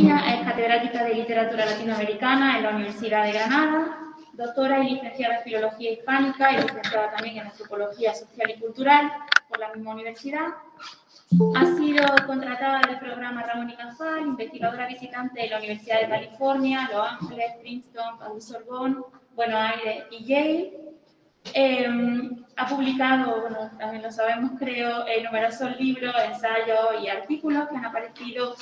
Piña es catedrática de Literatura Latinoamericana en la Universidad de Granada, doctora y licenciada en Filología Hispánica y licenciada también en Antropología Social y Cultural por la misma universidad. Ha sido contratada del programa Ramón y Cajal, investigadora visitante de la Universidad de California, Los Ángeles, Princeton, Sorbonne, Buenos Aires y Yale. Ha publicado, bueno, también lo sabemos, creo, numerosos libros, ensayos y artículos que han aparecido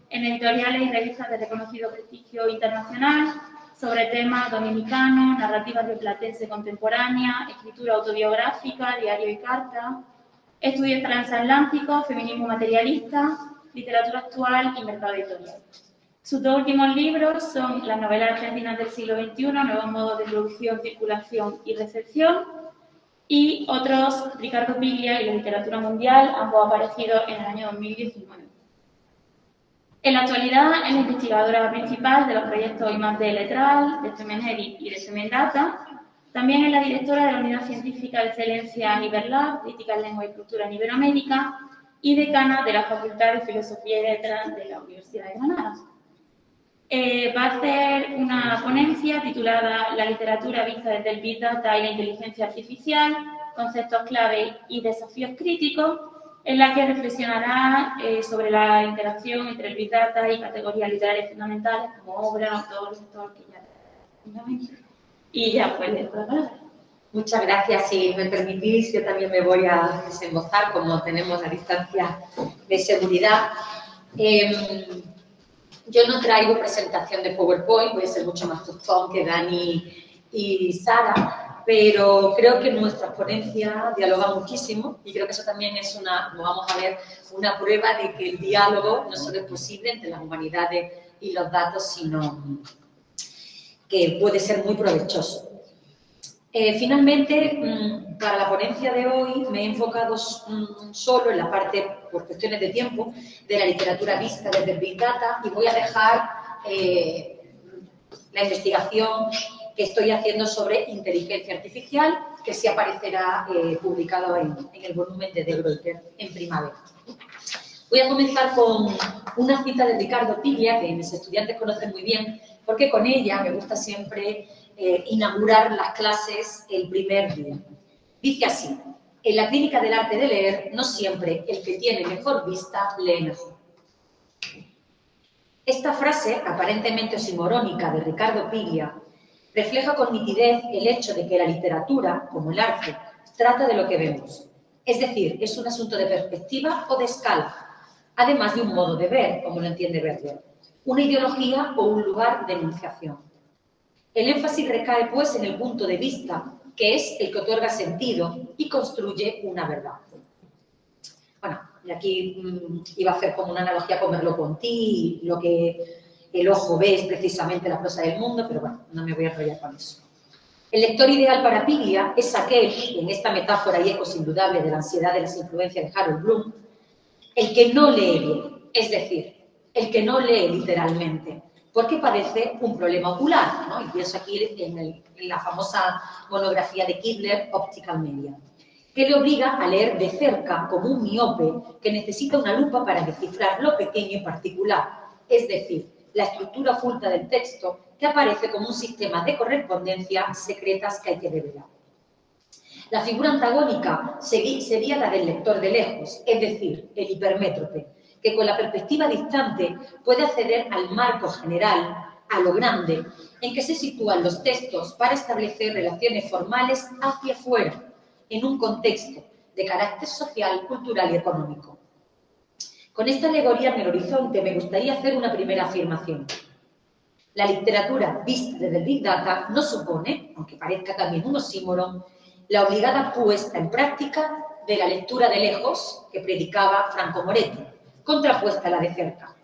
en editoriales y revistas de reconocido prestigio internacional sobre temas dominicanos, narrativa rioplatense contemporánea, escritura autobiográfica, diario y carta, estudios transatlánticos, feminismo materialista, literatura actual y mercado editorial. Sus dos últimos libros son las novelas argentinas del siglo XXI, Nuevos modos de producción, circulación y recepción, y otros, Ricardo Piglia y la literatura mundial, ambos aparecidos en el año 2019. En la actualidad es la investigadora principal de los proyectos I+D Letral, de Femenedit y de Femendata. También es la directora de la Unidad Científica de Excelencia Iberlab, Crítica en Lengua y Cultura en Iberoamérica, y decana de la Facultad de Filosofía y Letras de la Universidad de Granada. Va a hacer una ponencia titulada La literatura vista desde el Big Data y la inteligencia artificial, conceptos clave y desafíos críticos, en la que reflexionará sobre la interacción entre el Big Data y categorías literarias fundamentales como obra, autor, lector, que ya... Y ya, pues, le doy la palabra. Muchas gracias. Si me permitís, yo también me voy a desembozar, como tenemos la distancia de seguridad. Yo no traigo presentación de PowerPoint, voy a ser mucho más tostón que Dani y Sara, pero creo que nuestra ponencia dialoga muchísimo y creo que eso también es una, como vamos a ver, una prueba de que el diálogo no solo es posible entre las humanidades y los datos, sino que puede ser muy provechoso. Finalmente, para la ponencia de hoy me he enfocado solo en la parte, por cuestiones de tiempo, de la literatura vista desde el Big Data y voy a dejar la investigación que estoy haciendo sobre inteligencia artificial, que sí aparecerá publicado en el volumen de De Gruyter en primavera. Voy a comenzar con una cita de Ricardo Piglia, que mis estudiantes conocen muy bien, porque con ella me gusta siempre inaugurar las clases el primer día. Dice así: en la clínica del arte de leer, no siempre el que tiene mejor vista lee mejor. Esta frase, aparentemente osimorónica de Ricardo Piglia, refleja con nitidez el hecho de que la literatura, como el arte, trata de lo que vemos. Es decir, es un asunto de perspectiva o de escala, además de un modo de ver, como lo entiende Berger, una ideología o un lugar de enunciación. El énfasis recae, pues, en el punto de vista, que es el que otorga sentido y construye una verdad. Bueno, y aquí iba a hacer como una analogía con Merleau-Ponty, lo que el ojo ve es precisamente la prosa del mundo, pero bueno, no me voy a enrollar con eso. El lector ideal para Piglia es aquel, en esta metáfora y ecos indudable de la ansiedad de las influencias de Harold Bloom, el que no lee bien, es decir, el que no lee literalmente, porque padece un problema ocular, ¿no? Y pienso aquí en la famosa monografía de Kibler, Optical Media, que le obliga a leer de cerca como un miope que necesita una lupa para descifrar lo pequeño y particular, es decir, la estructura oculta del texto que aparece como un sistema de correspondencias secretas que hay que develar. La figura antagónica sería la del lector de lejos, es decir, el hipermétrope, que con la perspectiva distante puede acceder al marco general, a lo grande, en que se sitúan los textos para establecer relaciones formales hacia afuera, en un contexto de carácter social, cultural y económico. Con esta alegoría en el horizonte me gustaría hacer una primera afirmación. La literatura vista desde el Big Data no supone, aunque parezca también un oxímoron, la obligada puesta en práctica de la lectura de lejos que predicaba Franco Moretti, contrapuesta a la de cerca.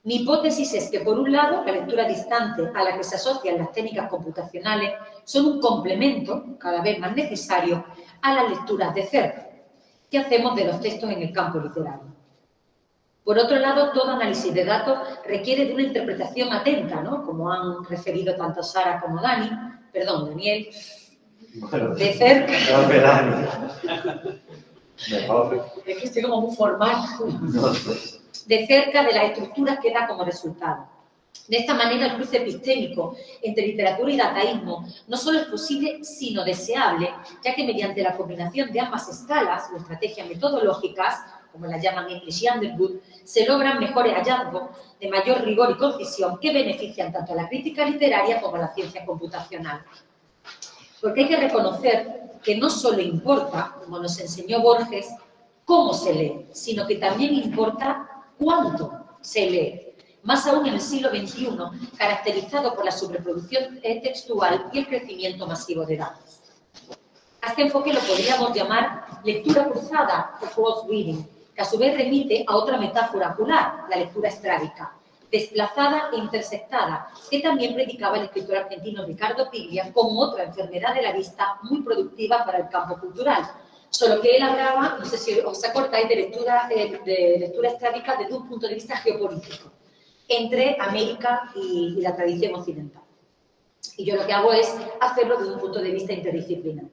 Mi hipótesis es que, por un lado, la lectura distante a la que se asocian las técnicas computacionales son un complemento, cada vez más necesario, a las lecturas de cerca que hacemos de los textos en el campo literario. Por otro lado, todo análisis de datos requiere de una interpretación atenta, ¿no? Como han referido tanto Sara como Daniel, Bueno, de cerca. Mejor. Es que estoy como muy formal. No sé. De cerca de las estructuras que da como resultado. De esta manera, el cruce epistémico entre literatura y dataísmo no solo es posible, sino deseable, ya que mediante la combinación de ambas escalas o estrategias metodológicas, como las llaman English y Underwood, se logran mejores hallazgos de mayor rigor y concisión que benefician tanto a la crítica literaria como a la ciencia computacional. Porque hay que reconocer que no solo importa, como nos enseñó Borges, cómo se lee, sino que también importa cuánto se lee. Más aún en el siglo XXI, caracterizado por la sobreproducción textual y el crecimiento masivo de datos. A este enfoque lo podríamos llamar lectura cruzada o close reading, que a su vez remite a otra metáfora ocular, la lectura estrábica, desplazada e intersectada, que también predicaba el escritor argentino Ricardo Piglia como otra enfermedad de la vista muy productiva para el campo cultural. Solo que él hablaba, no sé si os acordáis, de lectura estrábica desde un punto de vista geopolítico, entre América y la tradición occidental. Y yo lo que hago es hacerlo desde un punto de vista interdisciplinar.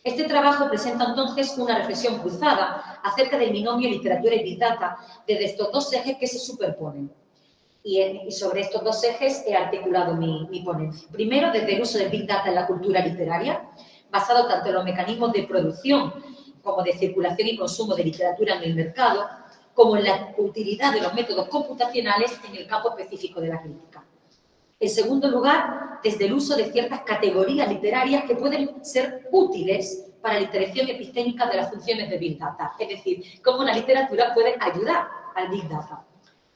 Este trabajo presenta entonces una reflexión cruzada acerca del binomio literatura y Big Data desde estos dos ejes que se superponen. Y sobre estos dos ejes he articulado mi ponencia. Primero, desde el uso del Big Data en la cultura literaria, basado tanto en los mecanismos de producción como de circulación y consumo de literatura en el mercado, como en la utilidad de los métodos computacionales en el campo específico de la crítica. En segundo lugar, desde el uso de ciertas categorías literarias que pueden ser útiles para la interacción epistémica de las funciones de Big Data, es decir, cómo la literatura puede ayudar al Big Data.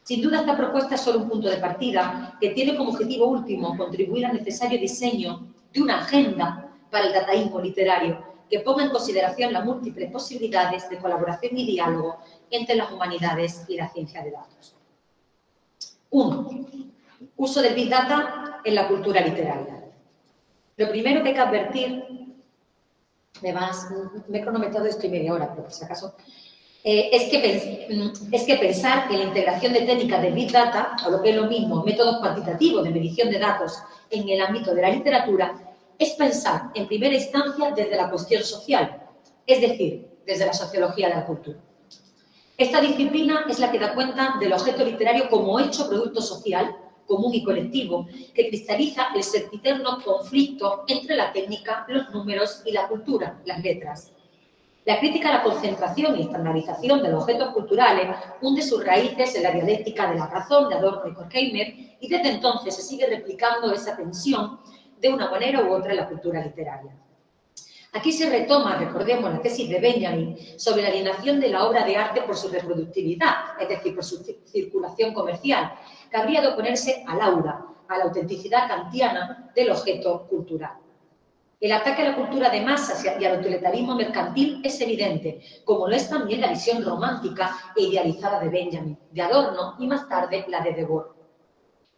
Sin duda, esta propuesta es solo un punto de partida que tiene como objetivo último contribuir al necesario diseño de una agenda para el dataísmo literario que ponga en consideración las múltiples posibilidades de colaboración y diálogo entre las humanidades y la ciencia de datos. 1. Uso del Big Data en la cultura literaria. Lo primero que hay que advertir, me he cronometrado esto y media hora, pero por si acaso, es que pensar en la integración de técnicas de Big Data, o lo que es lo mismo, métodos cuantitativos de medición de datos en el ámbito de la literatura, es pensar en primera instancia desde la cuestión social, es decir, desde la sociología de la cultura. Esta disciplina es la que da cuenta del objeto literario como hecho producto social, común y colectivo, que cristaliza el sempiterno conflicto entre la técnica, los números y la cultura, las letras. La crítica a la concentración y estandarización de los objetos culturales hunde sus raíces en la dialéctica de la razón de Adorno y Horkheimer y desde entonces se sigue replicando esa tensión de una manera u otra en la cultura literaria. Aquí se retoma, recordemos, la tesis de Benjamin sobre la alienación de la obra de arte por su reproductividad, es decir, por su circulación comercial, que habría de oponerse al aura, a la autenticidad kantiana del objeto cultural. El ataque a la cultura de masas y al utilitarismo mercantil es evidente, como lo es también la visión romántica e idealizada de Benjamin, de Adorno y más tarde la de Debord.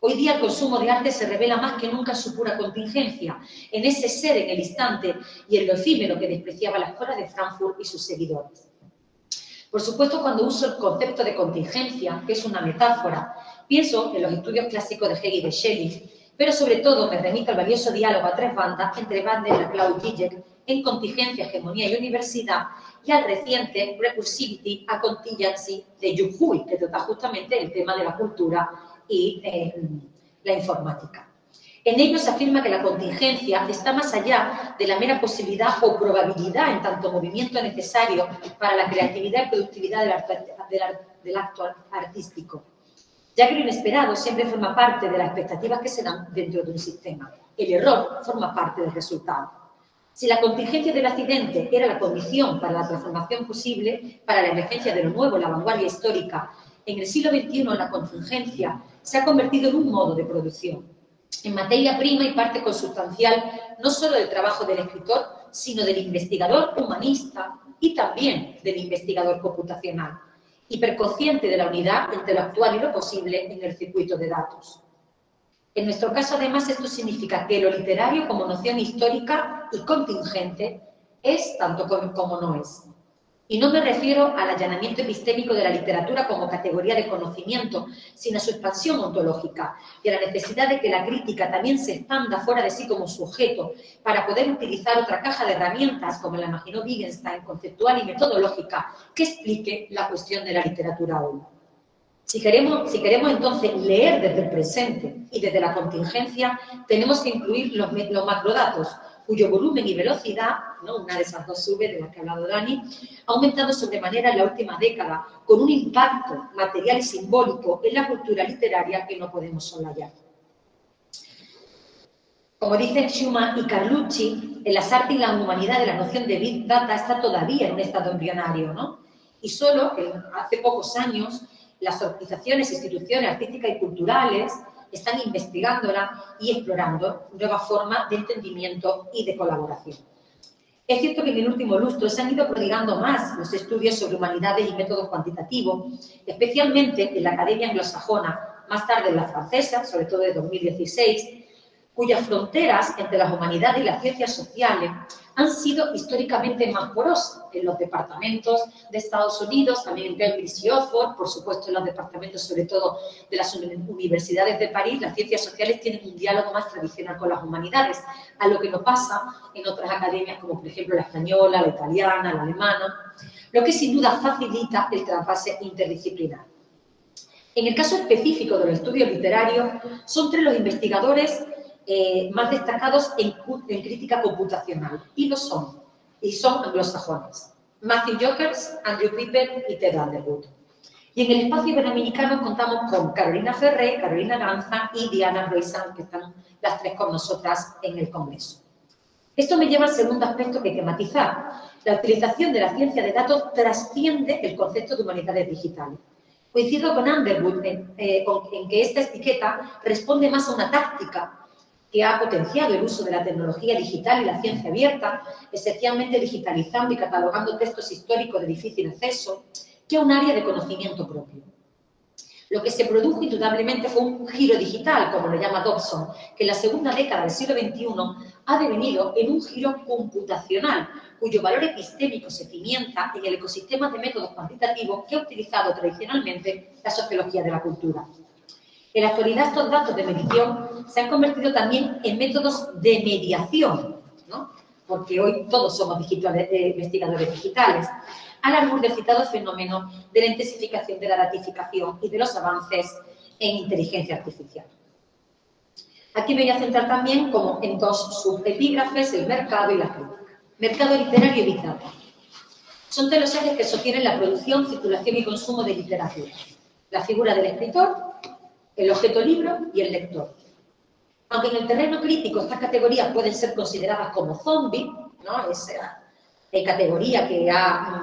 Hoy día el consumo de arte se revela más que nunca en su pura contingencia, en ese ser en el instante y en lo efímero que despreciaba la escuela de Frankfurt y sus seguidores. Por supuesto, cuando uso el concepto de contingencia, que es una metáfora, pienso en los estudios clásicos de Hegel y de Schelling, pero sobre todo me remito al valioso diálogo a tres bandas entre Wagner y Claude Zizek en Contingencia, Hegemonía y Universidad, y al reciente Recursivity a Contingency de Yu Hui, que trata justamente el tema de la cultura y la informática. En ello se afirma que la contingencia está más allá de la mera posibilidad probabilidad en tanto movimiento necesario para la creatividad y productividad del acto artístico, ya que lo inesperado siempre forma parte de las expectativas que se dan dentro de un sistema. El error forma parte del resultado. Si la contingencia del accidente era la condición para la transformación posible, para la emergencia de lo nuevo, la vanguardia histórica, en el siglo XXI la contingencia se ha convertido en un modo de producción, en materia prima y parte consustancial no solo del trabajo del escritor, sino del investigador humanista y también del investigador computacional, hiperconsciente de la unidad entre lo actual y lo posible en el circuito de datos. En nuestro caso, además, esto significa que lo literario como noción histórica y contingente es tanto como no es. Y no me refiero al allanamiento epistémico de la literatura como categoría de conocimiento, sino a su expansión ontológica y a la necesidad de que la crítica también se expanda fuera de sí como sujeto para poder utilizar otra caja de herramientas, como la imaginó Wittgenstein, conceptual y metodológica, que explique la cuestión de la literatura hoy. Si queremos entonces leer desde el presente y desde la contingencia, tenemos que incluir los macrodatos, cuyo volumen y velocidad, ¿no?, una de esas dos subes de las que ha hablado Dani, ha aumentado sobremanera en la última década, con un impacto material y simbólico en la cultura literaria que no podemos soslayar. Como dicen Schumann y Carlucci, en las artes y la humanidad de la noción de Big Data está todavía en un estado embrionario, ¿no? Y solo hace pocos años las organizaciones, instituciones artísticas y culturales están investigándola y explorando nuevas formas de entendimiento y de colaboración. Es cierto que en el último lustro se han ido prodigando más los estudios sobre humanidades y métodos cuantitativos, especialmente en la academia anglosajona, más tarde en la francesa, sobre todo de 2016, cuyas fronteras entre las humanidades y las ciencias sociales han sido históricamente más porosas en los departamentos de Estados Unidos, también en Cambridge y Oxford, por supuesto en los departamentos sobre todo de las universidades de París. Las ciencias sociales tienen un diálogo más tradicional con las humanidades, a lo que no pasa en otras academias como por ejemplo la española, la italiana, la alemana, lo que sin duda facilita el trasvase interdisciplinar. En el caso específico de los estudios literarios, son tres los investigadores más destacados en crítica computacional, y son anglosajones: Matthew Jokers, Andrew Piper y Ted Underwood. Y en el espacio iberoamericano contamos con Carolina Ferré, Carolina Ganza y Diana Roisan, que están las tres con nosotras en el Congreso. Esto me lleva al segundo aspecto que hay que matizar. La utilización de la ciencia de datos trasciende el concepto de humanidades digitales. Coincido con Underwood en que esta etiqueta responde más a una táctica que ha potenciado el uso de la tecnología digital y la ciencia abierta, esencialmente digitalizando y catalogando textos históricos de difícil acceso, que a un área de conocimiento propio. Lo que se produjo indudablemente fue un giro digital, como lo llama Dobson, que en la segunda década del siglo XXI ha devenido en un giro computacional, cuyo valor epistémico se cimienta en el ecosistema de métodos cuantitativos que ha utilizado tradicionalmente la sociología de la cultura. En la actualidad, estos datos de medición se han convertido también en métodos de mediación, ¿no?, porque hoy todos somos investigadores digitales, a la luz del citado fenómeno de la intensificación de la ratificación y de los avances en inteligencia artificial. Aquí me voy a centrar también como en dos subepígrafes: el mercado y la crítica. Mercado literario y Big Data. Son tres los ejes que sostienen la producción, circulación y consumo de literatura: la figura del escritor, el objeto libro y el lector. Aunque en el terreno crítico estas categorías pueden ser consideradas como zombies, ¿no?, esa categoría que ha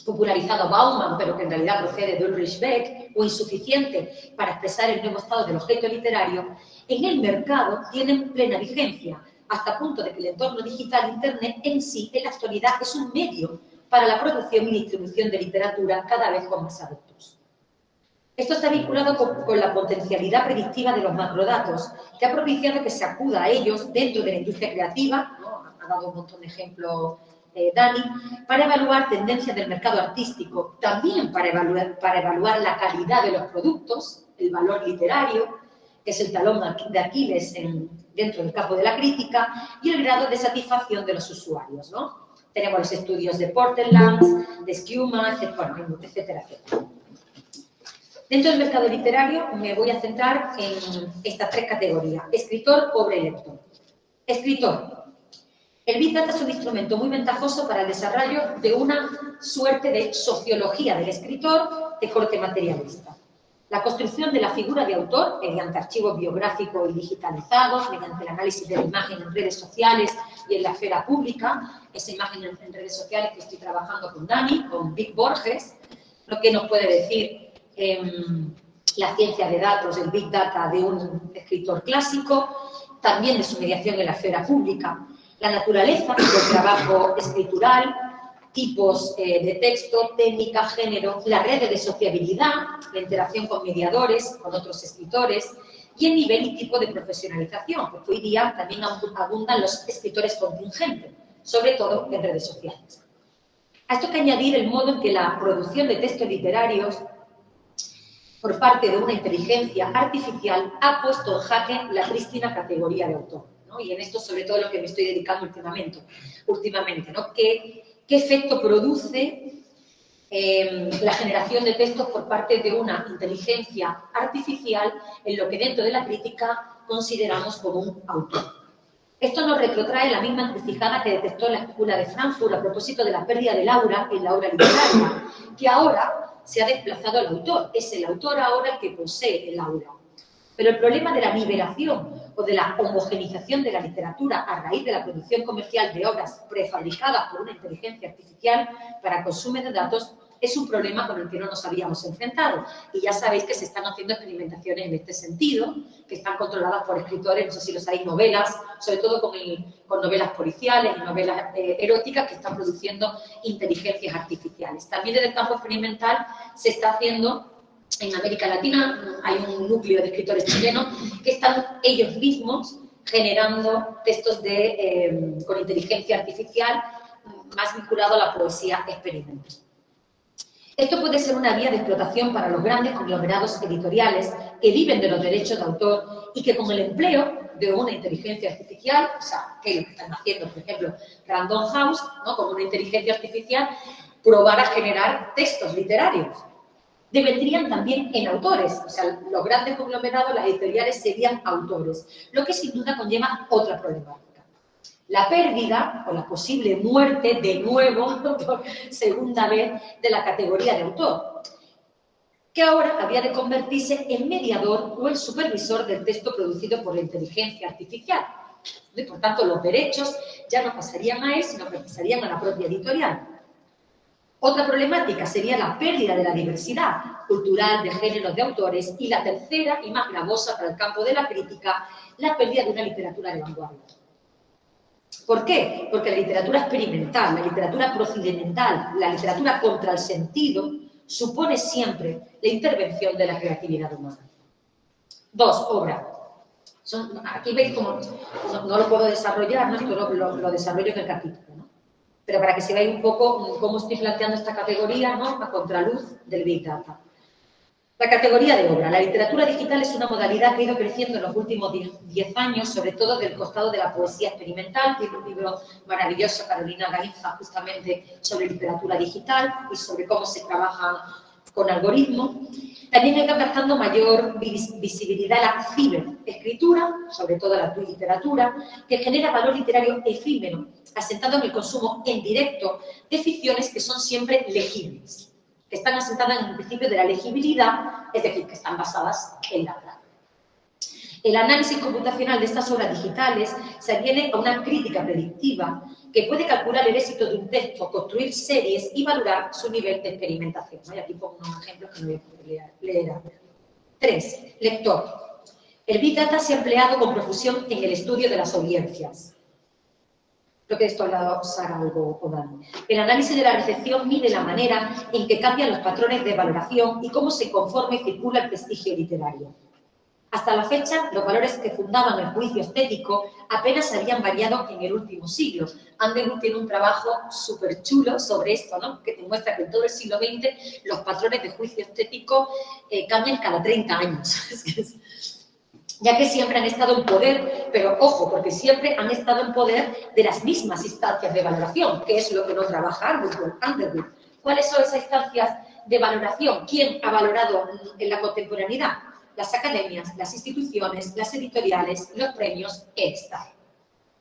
popularizado Bauman, pero que en realidad procede de Ulrich Beck, o insuficiente para expresar el nuevo estado del objeto literario, en el mercado tienen plena vigencia, hasta el punto de que el entorno digital Internet en sí, en la actualidad, es un medio para la producción y distribución de literatura cada vez con más adeptos. Esto está vinculado con la potencialidad predictiva de los macrodatos, que ha propiciado que se acuda a ellos dentro de la industria creativa, ¿no?, ha dado un montón de ejemplos Dani, para evaluar tendencias del mercado artístico, también para evaluar la calidad de los productos, el valor literario, que es el talón de Aquiles dentro del campo de la crítica, y el grado de satisfacción de los usuarios, ¿no? Tenemos los estudios de Porterland, de Schuma, etcétera, etcétera. Dentro del mercado literario me voy a centrar en estas tres categorías: escritor, obra y lector. Escritor. El Big Data es un instrumento muy ventajoso para el desarrollo de una suerte de sociología del escritor de corte materialista. La construcción de la figura de autor mediante archivos biográficos y digitalizados, mediante el análisis de la imagen en redes sociales y en la esfera pública, esa imagen en redes sociales que estoy trabajando con Dani, con Vic Borges, lo que nos puede decir la ciencia de datos, el Big Data de un escritor clásico, también de su mediación en la esfera pública, la naturaleza del trabajo escritural, tipos de texto, técnica, género, las redes de sociabilidad, la interacción con mediadores, con otros escritores, y el nivel y tipo de profesionalización, porque hoy día también abundan los escritores contingentes, sobre todo en redes sociales. A esto hay que añadir el modo en que la producción de textos literarios por parte de una inteligencia artificial ha puesto en jaque la prístina categoría de autor, ¿no? Y en esto sobre todo lo que me estoy dedicando últimamente, ¿no? ¿Qué efecto produce la generación de textos por parte de una inteligencia artificial en lo que dentro de la crítica consideramos como un autor? Esto nos retrotrae la misma encrucijada que detectó la Escuela de Frankfurt a propósito de la pérdida del aura en la obra literaria, que ahora se ha desplazado al autor. Es el autor ahora el que posee el aura. Pero el problema de la nivelación o de la homogenización de la literatura a raíz de la producción comercial de obras prefabricadas por una inteligencia artificial para consumo de datos es un problema con el que no nos habíamos enfrentado. Y ya sabéis que se están haciendo experimentaciones en este sentido, que están controladas por escritores, no sé si los hay, novelas, sobre todo con novelas policiales y novelas eróticas que están produciendo inteligencias artificiales. También desde el campo experimental se está haciendo. En América Latina hay un núcleo de escritores chilenos que están ellos mismos generando textos con inteligencia artificial más vinculado a la poesía experimental. Esto puede ser una vía de explotación para los grandes conglomerados editoriales que viven de los derechos de autor y que con el empleo de una inteligencia artificial, o sea, que es lo que están haciendo, por ejemplo, Random House, ¿no? Con una inteligencia artificial, probar a generar textos literarios. Devendrían también en autores, o sea, los grandes conglomerados, las editoriales serían autores, lo que sin duda conlleva otra problemática. La pérdida o la posible muerte de nuevo, por segunda vez, de la categoría de autor, que ahora había de convertirse en mediador o en supervisor del texto producido por la inteligencia artificial. Y por tanto, los derechos ya no pasarían a él, sino que pasarían a la propia editorial. Otra problemática sería la pérdida de la diversidad cultural, de géneros, de autores, y la tercera y más gravosa para el campo de la crítica, la pérdida de una literatura de vanguardia. ¿Por qué? Porque la literatura experimental, la literatura procedimental, la literatura contra el sentido, supone siempre la intervención de la creatividad humana. Dos, obra. Aquí veis cómo no lo puedo desarrollar, ¿no? Esto lo desarrollo en el capítulo, ¿no? Pero para que se vea un poco cómo estoy planteando esta categoría, ¿no? A contraluz del Big Data. La categoría de obra. La literatura digital es una modalidad que ha ido creciendo en los últimos 10 años, sobre todo del costado de la poesía experimental. Tiene un libro maravilloso, Carolina Gainza, justamente sobre literatura digital y sobre cómo se trabaja con algoritmos. También está captando mayor visibilidad la ciberescritura, sobre todo la literatura, que genera valor literario efímero, asentado en el consumo en directo de ficciones que son siempre legibles, que están asentadas en el principio de la legibilidad, es decir, que están basadas en la verdad. El análisis computacional de estas obras digitales se adhiere a una crítica predictiva que puede calcular el éxito de un texto, construir series y valorar su nivel de experimentación. Y aquí pongo unos ejemplos que no voy a poder leer ahora. 3. Lector. El Big Data se ha empleado con profusión en el estudio de las audiencias. Creo que de esto ha hablado Sara algo o Dani. El análisis de la recepción mide la manera en que cambian los patrones de valoración y cómo se conforma y circula el prestigio literario. Hasta la fecha, los valores que fundaban el juicio estético apenas habían variado en el último siglo. Anderwood tiene un trabajo súper chulo sobre esto, ¿no? Que demuestra que en todo el siglo XX los patrones de juicio estético cambian cada 30 años. Ya que siempre han estado en poder, pero ojo, porque siempre han estado en poder de las mismas instancias de valoración, que es lo que no trabaja Underwood. ¿Cuáles son esas instancias de valoración? ¿Quién ha valorado en la contemporaneidad? Las academias, las instituciones, las editoriales, los premios, etc.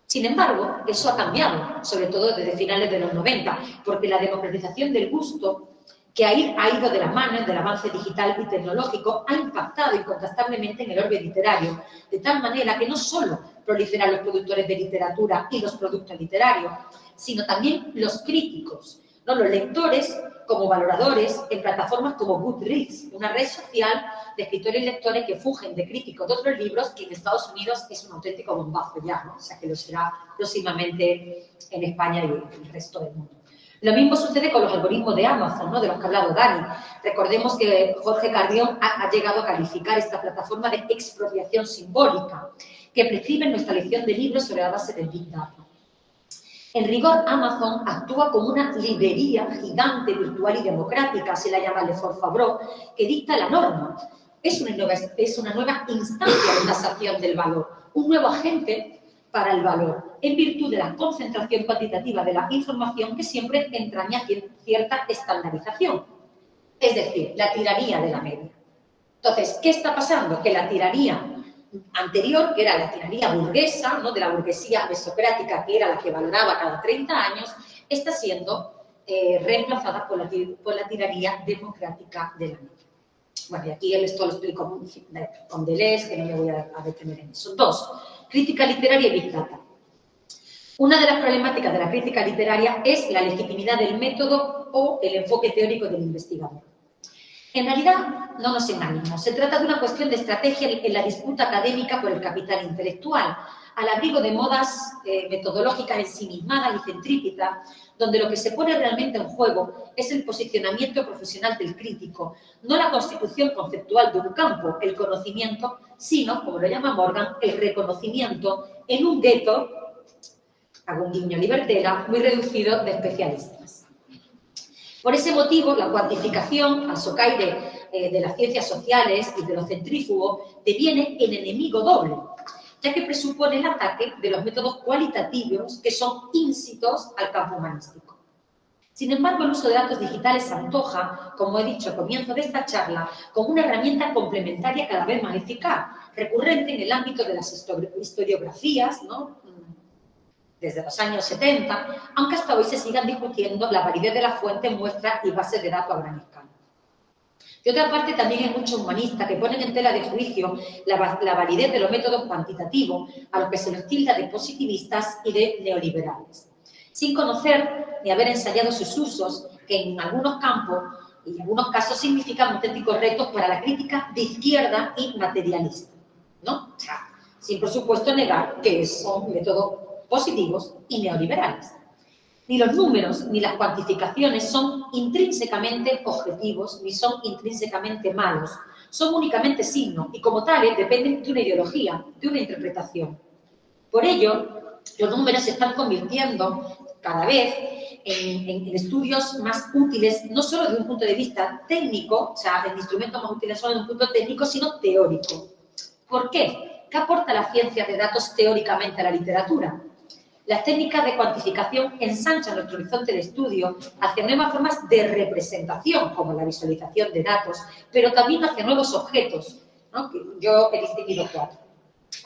Sin embargo, eso ha cambiado, sobre todo desde finales de los 90, porque la democratización del gusto, que ha ido de la mano del avance digital y tecnológico, ha impactado incontestablemente en el orbe literario, de tal manera que no solo proliferan los productores de literatura y los productos literarios, sino también los críticos, ¿no? Los lectores como valoradores en plataformas como Goodreads, una red social de escritores y lectores que fugen de críticos de otros libros, que en Estados Unidos es un auténtico bombazo ya, ¿no? O sea, que lo será próximamente en España y en el resto del mundo. Lo mismo sucede con los algoritmos de Amazon, ¿no? De los que ha hablado Dani. Recordemos que Jorge Carrión ha llegado a calificar esta plataforma de expropiación simbólica, que prescribe nuestra elección de libros sobre la base del Big Data. En rigor, Amazon actúa como una librería gigante, virtual y democrática, así la llama Lefort-Favreau, que dicta la norma. Es una nueva instancia de tasación del valor, un nuevo agente para el valor, en virtud de la concentración cuantitativa de la información que siempre entraña cierta estandarización, es decir, la tiranía de la media. Entonces, ¿qué está pasando? Que la tiranía anterior, que era la tiranía burguesa, ¿no?, de la burguesía aristocrática, que era la que valoraba cada 30 años, está siendo reemplazada por la tiranía democrática de la media. Bueno, y aquí esto lo explico con Deleuze, que no me voy a detener en eso. 2. Crítica literaria y Big Data. Una de las problemáticas de la crítica literaria es la legitimidad del método o el enfoque teórico del investigador. En realidad, no nos engañemos, se trata de una cuestión de estrategia en la disputa académica por el capital intelectual, al abrigo de modas metodológicas ensimismadas y centrípetas, donde lo que se pone realmente en juego es el posicionamiento profesional del crítico, no la constitución conceptual de un campo, el conocimiento, sino, como lo llama Morgan, el reconocimiento en un gueto, hago un guiño libertera, muy reducido de especialistas. Por ese motivo, la cuantificación, al socaire de las ciencias sociales y de los centrífugos, deviene el enemigo doble, ya que presupone el ataque de los métodos cualitativos que son íncitos al campo humanístico. Sin embargo, el uso de datos digitales se antoja, como he dicho al comienzo de esta charla, como una herramienta complementaria cada vez más eficaz, recurrente en el ámbito de las historiografías, ¿no?, desde los años 70, aunque hasta hoy se sigan discutiendo la validez de las fuentes, muestras y bases de datos a gran escala. De otra parte, también hay muchos humanistas que ponen en tela de juicio la validez de los métodos cuantitativos, a los que se los tilda de positivistas y de neoliberales, sin conocer ni haber ensayado sus usos, que en algunos campos y en algunos casos significan auténticos retos para la crítica de izquierda y materialista, ¿no? O sea, sin, por supuesto, negar que son métodos positivos y neoliberales. Ni los números ni las cuantificaciones son intrínsecamente objetivos ni son intrínsecamente malos. Son únicamente signos y, como tales, dependen de una ideología, de una interpretación. Por ello, los números se están convirtiendo cada vez en estudios más útiles, no solo desde un punto de vista técnico, o sea, en instrumentos más útiles solo desde un punto técnico, sino teórico. ¿Por qué? ¿Qué aporta la ciencia de datos teóricamente a la literatura? Las técnicas de cuantificación ensanchan nuestro horizonte de estudio hacia nuevas formas de representación, como la visualización de datos, pero también hacia nuevos objetos, ¿no?, que yo he distinguido 4.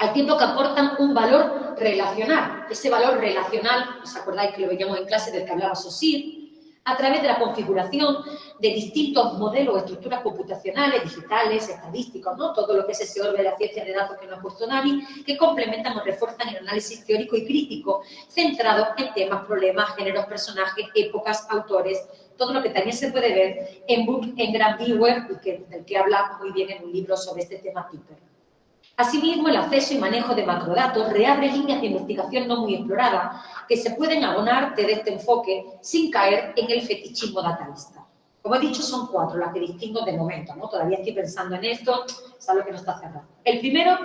Al tiempo que aportan un valor relacional. Ese valor relacional, ¿os acordáis que lo veíamos en clase del que hablaba Saussure? A través de la configuración de distintos modelos o estructuras computacionales, digitales, estadísticos, ¿no?, todo lo que es ese orbe de la ciencia de datos que nos ha puesto Dani, que complementan o refuerzan el análisis teórico y crítico, centrado en temas, problemas, géneros, personajes, épocas, autores, todo lo que también se puede ver en Book en Grand Viewer, del que habla muy bien en un libro sobre este tema Piper. Asimismo, el acceso y manejo de macrodatos reabre líneas de investigación no muy exploradas que se pueden abonar desde este enfoque sin caer en el fetichismo dataísta. Como he dicho, son 4 las que distingo de momento, ¿no? Todavía estoy pensando en esto, es algo que no está cerrado. El primero,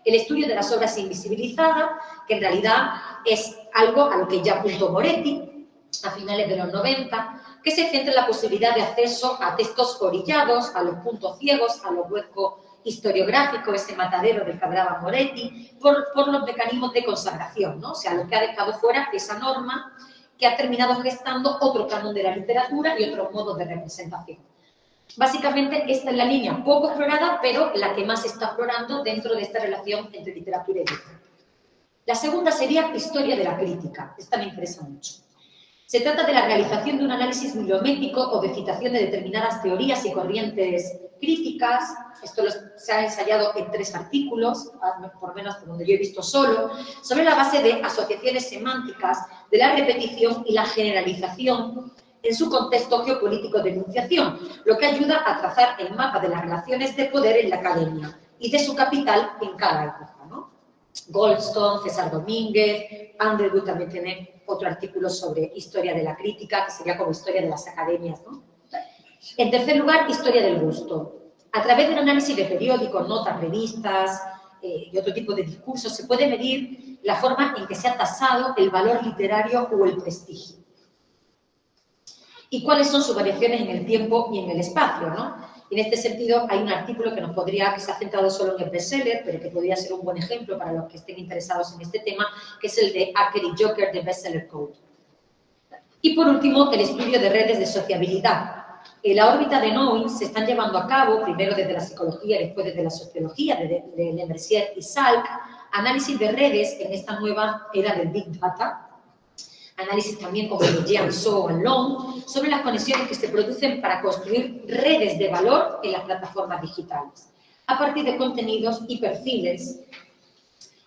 el estudio de las obras invisibilizadas, que en realidad es algo a lo que ya apuntó Moretti a finales de los 90, que se centra en la posibilidad de acceso a textos orillados, a los puntos ciegos, a los huecos historiográfico, ese matadero del que hablaba Moretti, por los mecanismos de consagración, ¿no? O sea, lo que ha dejado fuera esa norma que ha terminado gestando otro canon de la literatura y otros modos de representación. Básicamente, esta es la línea poco explorada, pero la que más se está explorando dentro de esta relación entre literatura y literatura. La segunda sería historia de la crítica. Esta me interesa mucho. Se trata de la realización de un análisis bibliométrico o de citación de determinadas teorías y corrientes críticas. Esto se ha ensayado en 3 artículos, por lo menos por donde yo he visto solo, sobre la base de asociaciones semánticas, de la repetición y la generalización en su contexto geopolítico de enunciación, lo que ayuda a trazar el mapa de las relaciones de poder en la academia y de su capital en cada época, ¿no? Goldstone, César Domínguez, Underwood también tiene otro artículo sobre historia de la crítica, que sería como historia de las academias, ¿no? En tercer lugar, historia del gusto. A través del análisis de periódicos, notas, revistas y otro tipo de discursos, se puede medir la forma en que se ha tasado el valor literario o el prestigio. ¿Y cuáles son sus variaciones en el tiempo y en el espacio, ¿no? En este sentido, hay un artículo que se ha centrado solo en el bestseller, pero que podría ser un buen ejemplo para los que estén interesados en este tema, que es el de Acker y Joker de Bestseller Code. Y por último, el estudio de redes de sociabilidad. En la órbita de Knowing se están llevando a cabo, primero desde la psicología y después desde la sociología, de Le Mercier y Salk, análisis de redes en esta nueva era del Big Data, análisis también como de Jean So and Long, sobre las conexiones que se producen para construir redes de valor en las plataformas digitales, a partir de contenidos y perfiles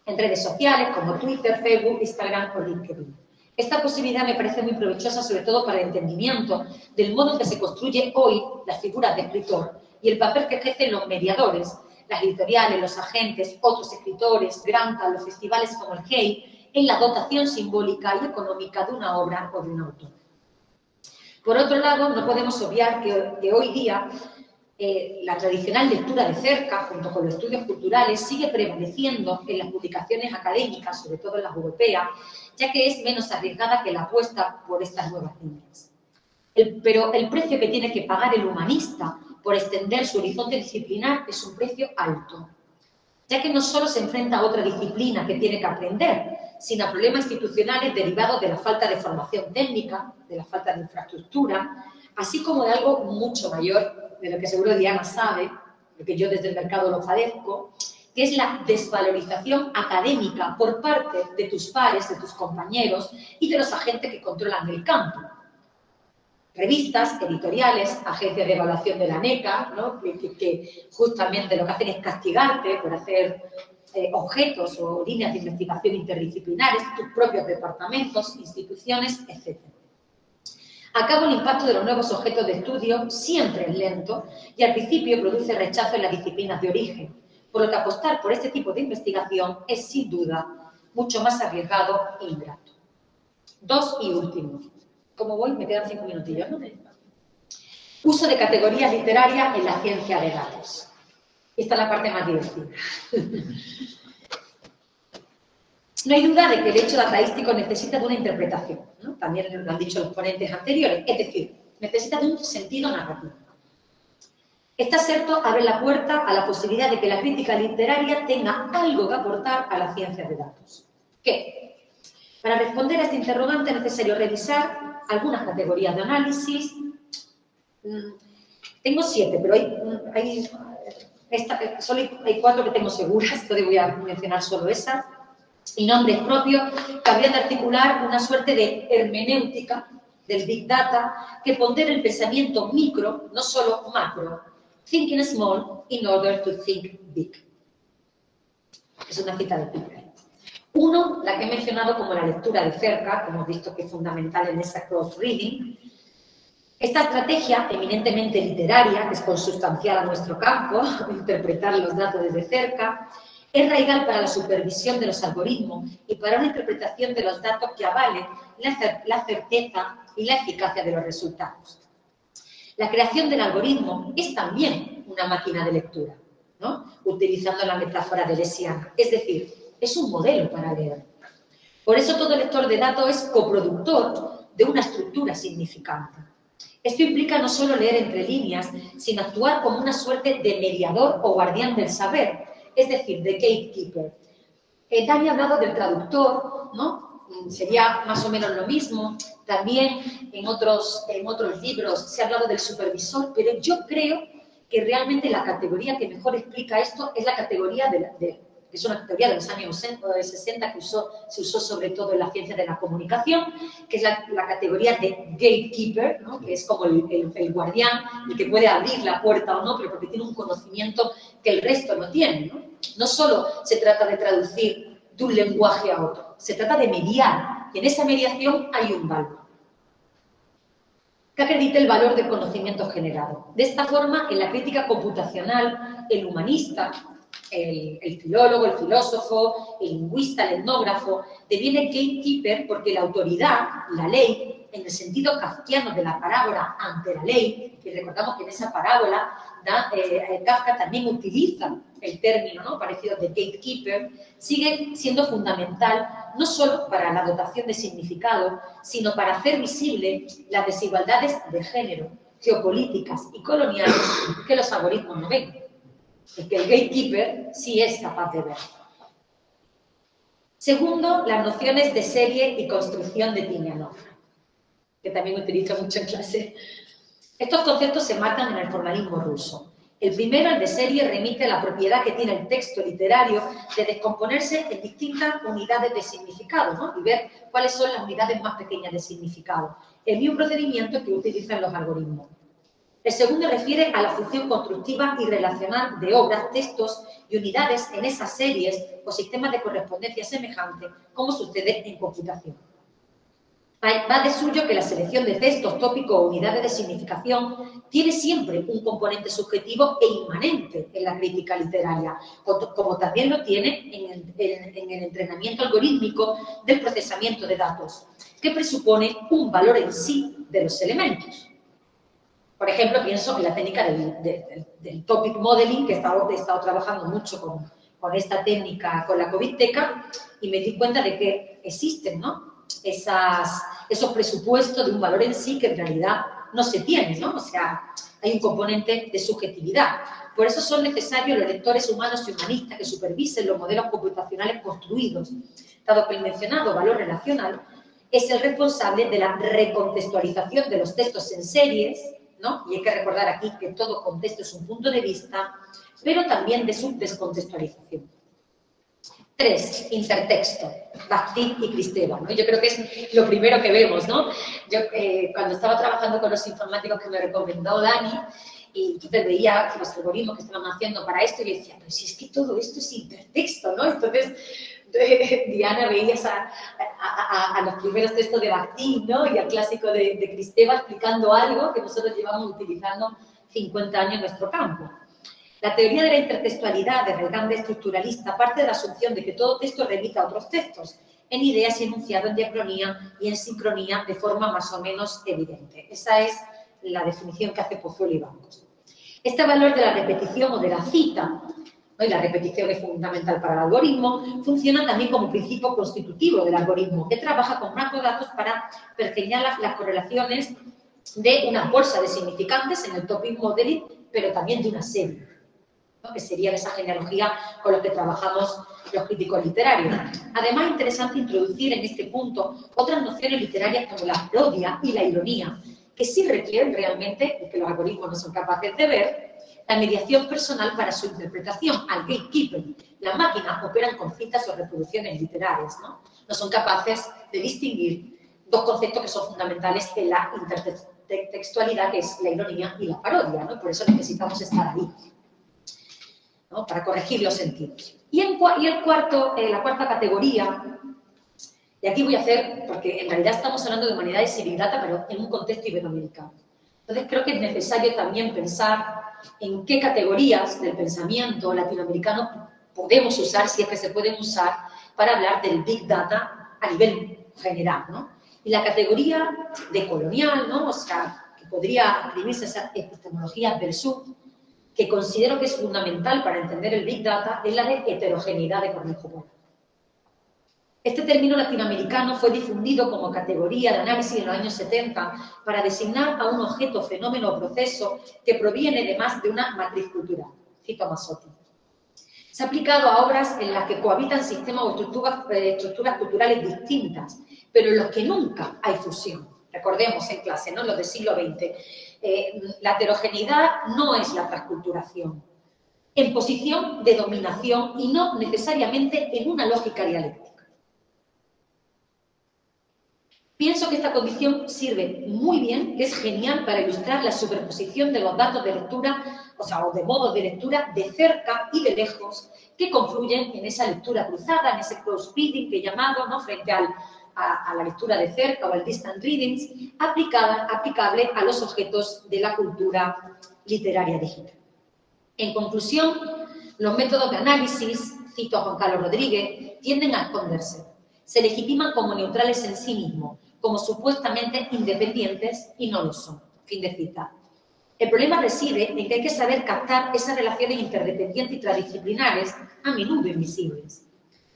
en redes sociales como Twitter, Facebook, Instagram o LinkedIn. Esta posibilidad me parece muy provechosa, sobre todo para el entendimiento del modo en que se construye hoy las figuras de escritor y el papel que ejercen los mediadores, las editoriales, los agentes, otros escritores, grantas, los festivales como el Hey, en la dotación simbólica y económica de una obra o de un autor. Por otro lado, no podemos obviar que hoy día la tradicional lectura de cerca, junto con los estudios culturales, sigue prevaleciendo en las publicaciones académicas, sobre todo en las europeas, ya que es menos arriesgada que la apuesta por estas nuevas líneas. Pero el precio que tiene que pagar el humanista por extender su horizonte disciplinar es un precio alto, ya que no solo se enfrenta a otra disciplina que tiene que aprender, sino a problemas institucionales derivados de la falta de formación técnica, de la falta de infraestructura, así como de algo mucho mayor, de lo que seguro Diana sabe, lo que yo desde el mercado lo padezco, que es la desvalorización académica por parte de tus pares, de tus compañeros y de los agentes que controlan el campo. Revistas, editoriales, agencias de evaluación de la NECA, ¿no? que justamente lo que hacen es castigarte por hacer objetos o líneas de investigación interdisciplinares, tus propios departamentos, instituciones, etc. A cabo, el impacto de los nuevos objetos de estudio siempre es lento y al principio produce rechazo en las disciplinas de origen, por lo que apostar por este tipo de investigación es sin duda mucho más arriesgado e ingrato. Dos y último. ¿Cómo voy? Me quedan 5 minutillos, ¿no? Uso de categorías literarias en la ciencia de datos. Esta es la parte más divertida. No hay duda de que el hecho dataístico necesita de una interpretación, ¿no? También lo han dicho los ponentes anteriores, es decir, necesita de un sentido narrativo. Este aserto abre la puerta a la posibilidad de que la crítica literaria tenga algo que aportar a la ciencia de datos. ¿Qué? Para responder a este interrogante es necesario revisar algunas categorías de análisis. Tengo 7, pero hay 4 que tengo seguras, entonces voy a mencionar solo esas. Y nombres propios que habrían de articular una suerte de hermenéutica del Big Data que pondera el pensamiento micro, no solo macro. Thinking small in order to think big. Es una cita de Piper. 1, la que he mencionado como la lectura de cerca, que hemos visto que es fundamental en esa cross-reading. Esta estrategia, eminentemente literaria, que es consustancial a nuestro campo, interpretar los datos desde cerca, es radical para la supervisión de los algoritmos y para una interpretación de los datos que avale la certeza y la eficacia de los resultados. La creación del algoritmo es también una máquina de lectura, ¿no? Utilizando la metáfora de Lesiana, es decir, es un modelo para leer. Por eso todo lector de datos es coproductor de una estructura significante. Esto implica no solo leer entre líneas, sino actuar como una suerte de mediador o guardián del saber, es decir, de gatekeeper. Dani ha hablado del traductor, ¿no? Sería más o menos lo mismo. También en otros libros se ha hablado del supervisor, pero yo creo que realmente la categoría que mejor explica esto es la categoría es una categoría de los años 60 que se usó sobre todo en la ciencia de la comunicación, que es la categoría de gatekeeper, ¿no? Que es como el guardián, el que puede abrir la puerta o no, pero porque tiene un conocimiento que el resto no tiene, ¿no? No solo se trata de traducir de un lenguaje a otro, se trata de mediar, y en esa mediación hay un valor que acredite el valor del conocimiento generado. De esta forma, en la crítica computacional, el humanista, el filólogo, el filósofo, el lingüista, el etnógrafo, deviene gatekeeper porque la autoridad, la ley, en el sentido kafkiano de la parábola ante la ley, y recordamos que en esa parábola Kafka también utiliza el término, ¿no?, parecido de gatekeeper, sigue siendo fundamental no solo para la dotación de significado, sino para hacer visible las desigualdades de género, geopolíticas y coloniales que los algoritmos no ven, y que el gatekeeper sí es capaz de ver. Segundo, las nociones de serie y construcción de Tinianov, que también utilizo mucho en clase. Estos conceptos se marcan en el formalismo ruso. El primero, el de serie, remite a la propiedad que tiene el texto literario de descomponerse en distintas unidades de significado, ¿no?, y ver cuáles son las unidades más pequeñas de significado. El mismo procedimiento que utilizan los algoritmos. El segundo refiere a la función constructiva y relacional de obras, textos y unidades en esas series o sistemas de correspondencia semejante, como sucede en computación. Va de suyo que la selección de textos, tópicos o unidades de significación tiene siempre un componente subjetivo e inmanente en la crítica literaria, como también lo tiene en el entrenamiento algorítmico del procesamiento de datos, que presupone un valor en sí de los elementos. Por ejemplo, pienso en la técnica del topic modeling, que he estado trabajando mucho con esta técnica, con la COVIDteca, y me di cuenta de que existen, ¿no?, esos presupuestos de un valor en sí que en realidad no se tiene, ¿no? O sea, hay un componente de subjetividad. Por eso son necesarios los lectores humanos y humanistas que supervisen los modelos computacionales construidos, dado que el mencionado valor relacional es el responsable de la recontextualización de los textos en series, ¿no? Y hay que recordar aquí que todo contexto es un punto de vista, pero también de su descontextualización. 3. Intertexto, Bakhtin y Kristeva, ¿no? Yo creo que es lo primero que vemos, ¿no? Yo, cuando estaba trabajando con los informáticos que me recomendó Dani, y entonces veía los algoritmos que estaban haciendo para esto, y yo decía, pero si es que todo esto es intertexto, ¿no? Entonces, Diana veía a los primeros textos de Bakhtin, ¿no?, y al clásico de Kristeva explicando algo que nosotros llevamos utilizando 50 años en nuestro campo. La teoría de la intertextualidad de Relgande estructuralista parte de la asunción de que todo texto remite a otros textos, en ideas y enunciado en diacronía y en sincronía de forma más o menos evidente. Esa es la definición que hace Pozuelo y Bancos. Este valor de la repetición o de la cita, ¿no?, y la repetición es fundamental para el algoritmo, funciona también como principio constitutivo del algoritmo, que trabaja con macrodatos para pergeñar las correlaciones de una bolsa de significantes en el topic modeling, pero también de una serie, ¿no?, que sería esa genealogía con la que trabajamos los críticos literarios. Además, es interesante introducir en este punto otras nociones literarias como la parodia y la ironía, que sí requieren realmente, y que los algoritmos no son capaces de ver, la mediación personal para su interpretación, al gatekeeper. Las máquinas operan con citas o reproducciones literarias, ¿no? No son capaces de distinguir dos conceptos que son fundamentales en la intertextualidad, que es la ironía y la parodia, ¿no? Por eso necesitamos estar ahí, ¿no?, para corregir los sentidos. Y la cuarta categoría, y aquí voy a hacer, porque en realidad estamos hablando de humanidades y Big Data, pero en un contexto iberoamericano. Entonces creo que es necesario también pensar en qué categorías del pensamiento latinoamericano podemos usar, si es que se pueden usar, para hablar del Big Data a nivel general, ¿no? Y la categoría de colonial, ¿no?, o sea, que podría atribuirse a esa epistemología del sur, que considero que es fundamental para entender el Big Data, es la de heterogeneidad de Cornejo Polo. Este término latinoamericano fue difundido como categoría de análisis en los años 70 para designar a un objeto, fenómeno o proceso que proviene de más de una matriz cultural. Cito a Mazzotti. Se ha aplicado a obras en las que cohabitan sistemas o estructuras culturales distintas, pero en los que nunca hay fusión. Recordemos en clase, ¿no?, los del siglo XX. La heterogeneidad no es la transculturación, en posición de dominación y no necesariamente en una lógica dialéctica. Pienso que esta condición sirve muy bien, que es genial para ilustrar la superposición de los datos de lectura, o de modos de lectura de cerca y de lejos, que confluyen en esa lectura cruzada, en ese cross-reading que he llamado, ¿no?, frente a la lectura de cerca o al distant readings, aplicable a los objetos de la cultura literaria digital. En conclusión, los métodos de análisis, cito a Juan Carlos Rodríguez, tienden a esconderse. Se legitiman como neutrales en sí mismos, como supuestamente independientes y no lo son. Fin de cita. El problema reside en que hay que saber captar esas relaciones interdependientes y transdisciplinares, a menudo invisibles.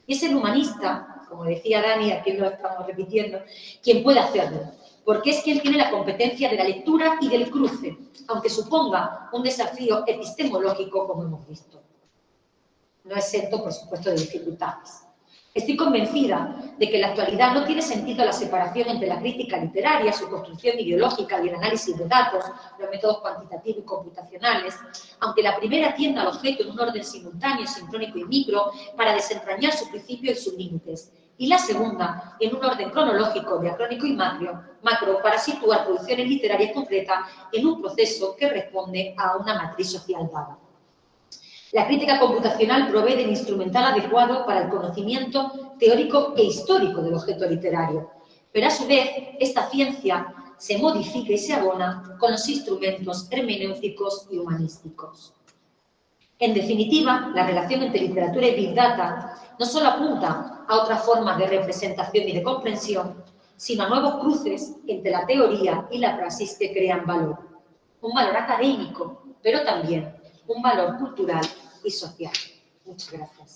Y es el humanista, como decía Dani, aquí lo estamos repitiendo, quien puede hacerlo, porque es quien tiene la competencia de la lectura y del cruce, aunque suponga un desafío epistemológico, como hemos visto. No exento, por supuesto, de dificultades. Estoy convencida de que en la actualidad no tiene sentido la separación entre la crítica literaria, su construcción ideológica y el análisis de datos, los métodos cuantitativos y computacionales, aunque la primera atienda al objeto en un orden simultáneo, sincrónico y micro para desentrañar sus principios y sus límites, y la segunda en un orden cronológico, diacrónico y macro para situar producciones literarias concretas en un proceso que responde a una matriz social dada. La crítica computacional provee del instrumental adecuado para el conocimiento teórico e histórico del objeto literario, pero a su vez esta ciencia se modifica y se abona con los instrumentos hermenéuticos y humanísticos. En definitiva, la relación entre literatura y Big Data no solo apunta a otras formas de representación y de comprensión, sino a nuevos cruces entre la teoría y la praxis que crean valor. Un valor académico, pero también un valor cultural y social. Muchas gracias.